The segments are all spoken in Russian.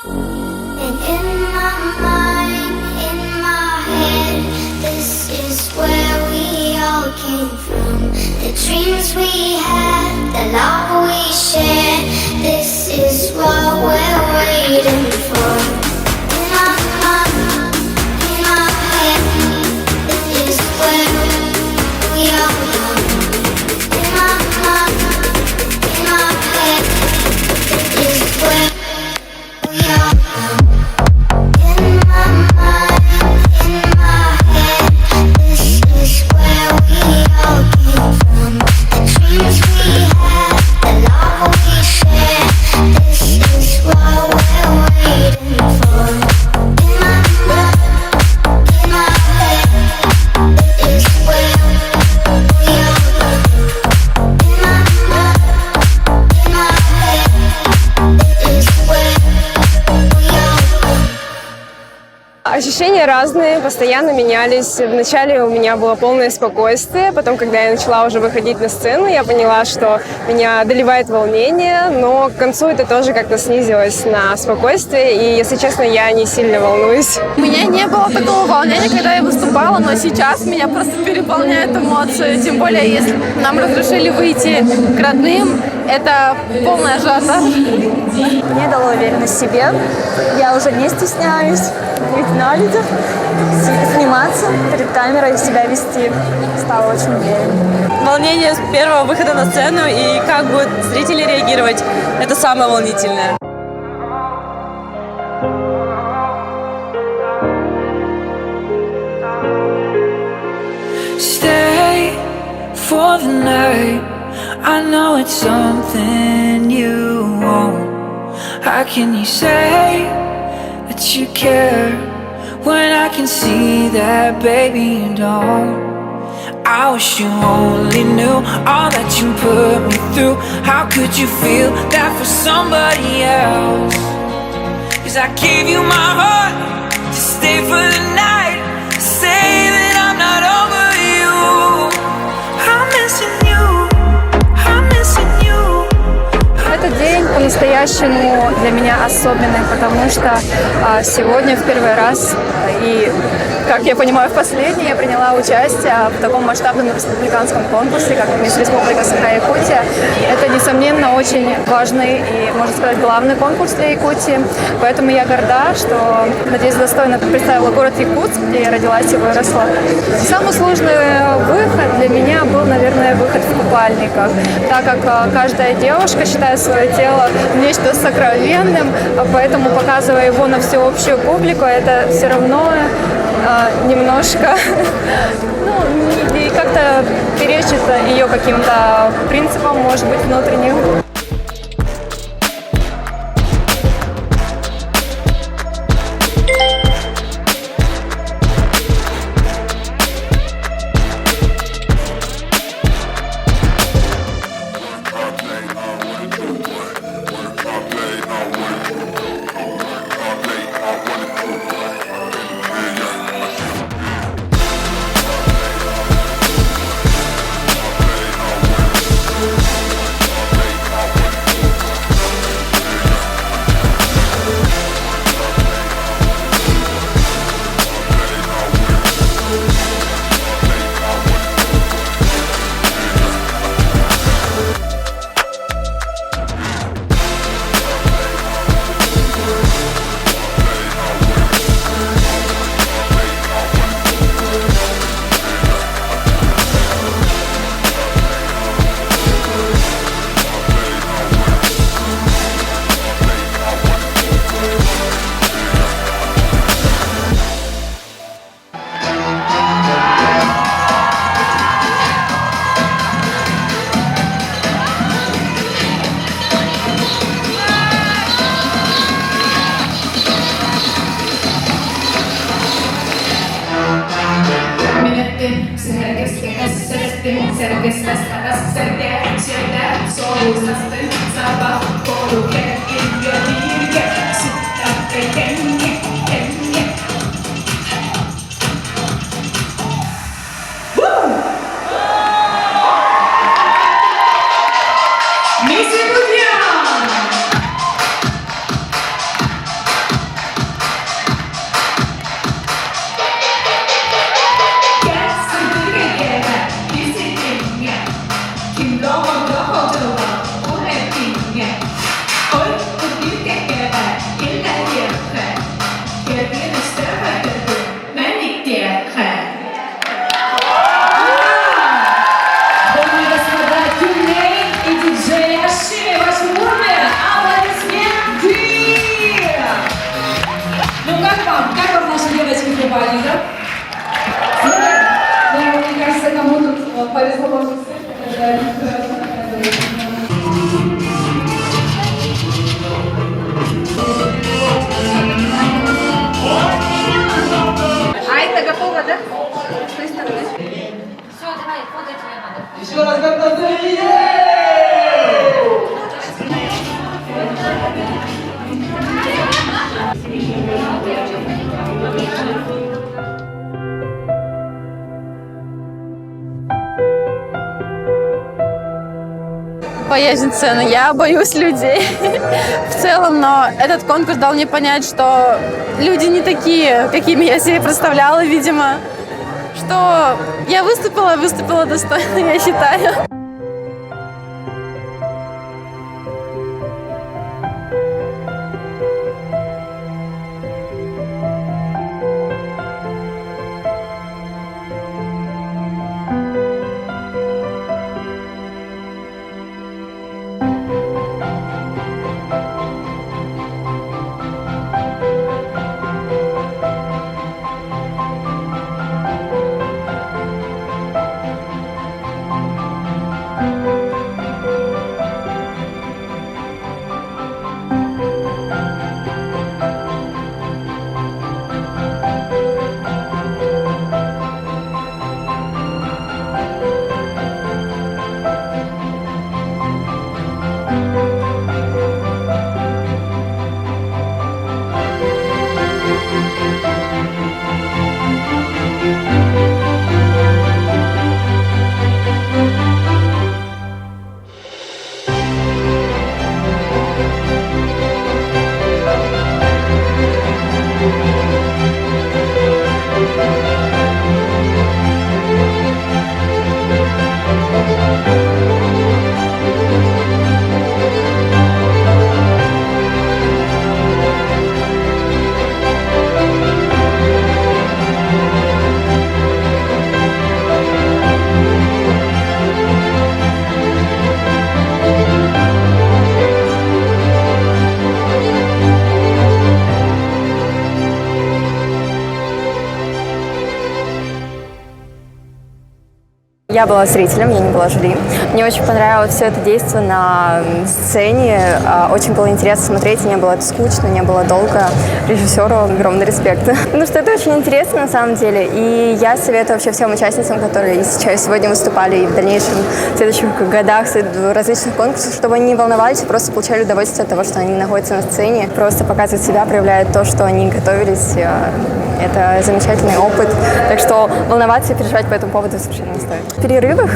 And in my mind, in my head, this is where we all came from. The dreams we had, the love we shared, this is what we're waiting for. In my mind, in my head, this is where we all come. In my mind, in my head, this is where we all come. Ощущения разные, постоянно менялись. Вначале у меня было полное спокойствие, потом, когда я начала уже выходить на сцену, я поняла, что меня одолевает волнение, но к концу это тоже как-то снизилось на спокойствие, и, если честно, я не сильно волнуюсь. У меня не было такого волнения, когда я выступала, но сейчас меня просто переполняют эмоции, тем более, если нам разрешили выйти к родным, это полный ажиотаж. Мне дало уверенность в себе, я уже не стесняюсь быть на людях, сниматься перед камерой, себя вести. Стало очень уверенной. Волнение с первого выхода на сцену и как будут зрители реагировать, это самое волнительное. Stay for the night. I know it's something you want. How can you say that you care when I can see that, baby, you don't? I wish you only knew all that you put me through. How could you feel that for somebody else? 'Cause I gave you my heart to stay for the night. Say that I'm not over you. I'm missing you, I'm missing you. Этот день по-настоящему для меня особенный, потому что сегодня в первый раз и, как я понимаю, в последний я приняла участие в таком масштабном республиканском конкурсе, как «Мисс Республика Саха-Якутия». Это, несомненно, очень важный и, можно сказать, главный конкурс для Якутии. Поэтому я горда, что, надеюсь, достойно представила город Якутск, где я родилась и выросла. Самый сложный выход для меня был, наверное, выход в купальниках, так как каждая девушка считает свое тело нечто сокровенным, поэтому, показывая его на всеобщую публику, это все равно немножко и как-то перечит ее каким-то принципам, может быть, внутренним. Боязнь сцены. Я боюсь людей в целом, но этот конкурс дал мне понять, что люди не такие, какими я себе представляла, видимо. Что я выступила достойно, я считаю. Я была зрителем, я не была жюри. Мне очень понравилось все это действие на сцене. Очень было интересно смотреть, не было это скучно, не было долго. Режиссеру огромный респект. Потому что это очень интересно на самом деле. И я советую вообще всем участницам, которые сейчас сегодня выступали и в дальнейшем, в следующих годах, в различных конкурсах, чтобы они не волновались, просто получали удовольствие от того, что они находятся на сцене, просто показывают себя, проявляют то, что они готовились. Это замечательный опыт. Так что волноваться и переживать по этому поводу совершенно не стоит. В перерывах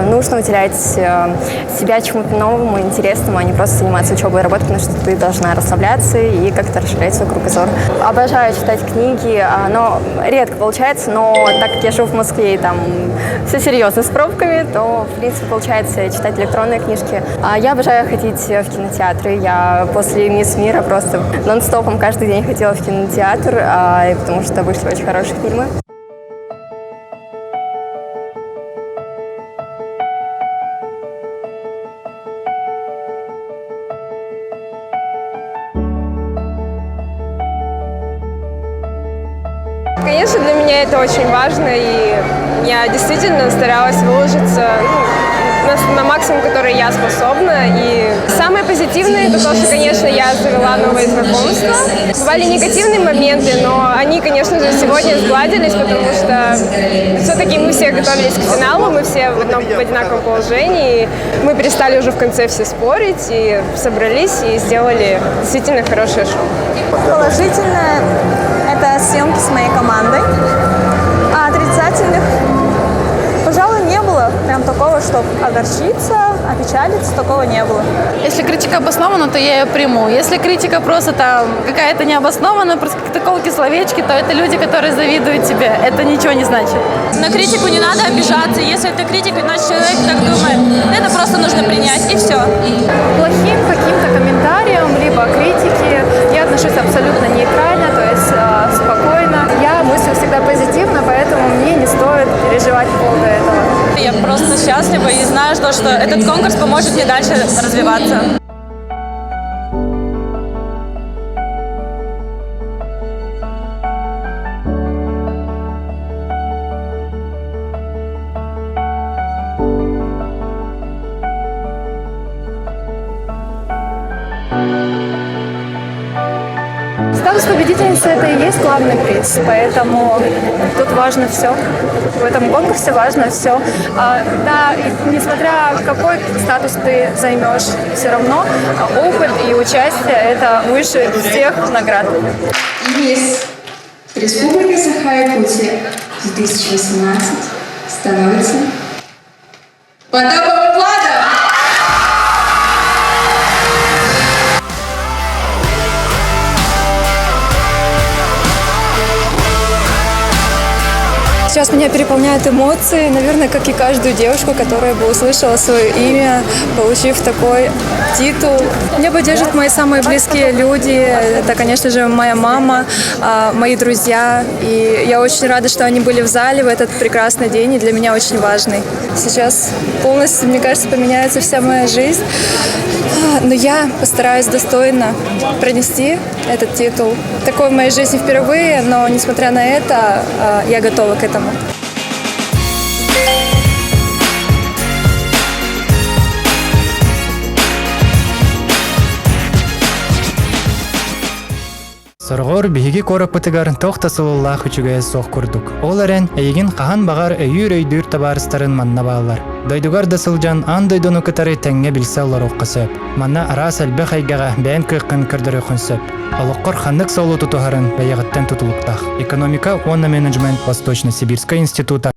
нужно уделять себя чему-то новому, интересному, а не просто заниматься учебой и работой, потому что ты должна расслабляться и как-то расширять свой кругозор. Обожаю читать книги, но редко получается, но так как я живу в Москве и там все серьезно с пробками, то, в принципе, получается читать электронные книжки. Я обожаю ходить в кинотеатры. Я после «Мисс Мира» просто нон-стопом каждый день ходила в кинотеатр, потому что вышли очень хорошие фильмы. Конечно, для меня это очень важно, и я действительно старалась выложиться на максимум, который я способна. И самое позитивное, это то, что, конечно, я завела новые знакомства. Бывали негативные моменты, но они, конечно же, сегодня сгладились, потому что все-таки мы все готовились к финалу, мы все в одинаковом положении. Мы перестали уже в конце все спорить, и собрались, и сделали действительно хорошее шоу. Положительное – это съемки с моей командой, а отрицательных, пожалуй, не было. Прям такого, чтобы огорчиться, опечалиться, такого не было. Если критика обоснована, то я ее приму. Если критика просто там какая-то необоснованная, просто какие-то колки, словечки, то это люди, которые завидуют тебе. Это ничего не значит. На критику не надо обижаться. Если это критика, значит человек так думает. Это просто нужно принять, и все. Плохим каким-то комментариям, либо критике я отношусь абсолютно нейтрально, то есть спокойно. Я мыслю всегда позитивно, поэтому мне не стоит переживать по поводу этого. Я просто счастлива и знаю, что этот конкурс поможет мне дальше развиваться. Статус победительницы — это и есть главный приз, поэтому тут важно все. В этом конкурсе важно все. Да, и несмотря какой статус ты займешь, все равно опыт и участие — это выше всех наград. Мисс Республики Саха-Якутия 2018 становится Потапова Влада. Сейчас меня переполняют эмоции, наверное, как и каждую девушку, которая бы услышала свое имя, получив такой титул. Меня поддерживают мои самые близкие люди. Это, конечно же, моя мама, мои друзья. И я очень рада, что они были в зале в этот прекрасный день, и для меня очень важный. Сейчас полностью, мне кажется, поменяется вся моя жизнь. Но я постараюсь достойно пронести этот титул. Такое в моей жизни впервые, но, несмотря на это, я готова к этому. Соргор биһиги кораппытыгар тохта сылыллах үчүгэй сох курдук. Ол эрен эйигин хахан багар өйүр-өйдүр табарыстарын манна баалар. Дойдугар да сылжан ан дойдону кытары теңге билсе олорокка сөп. Манна арас элбе хайгага бээн кыйккын көрдөрө сөп. Олоккор ханнык солу тутуһарын бэйэгыттен тутулуктах. Экономика онна менеджмент Восточно-Сибирская института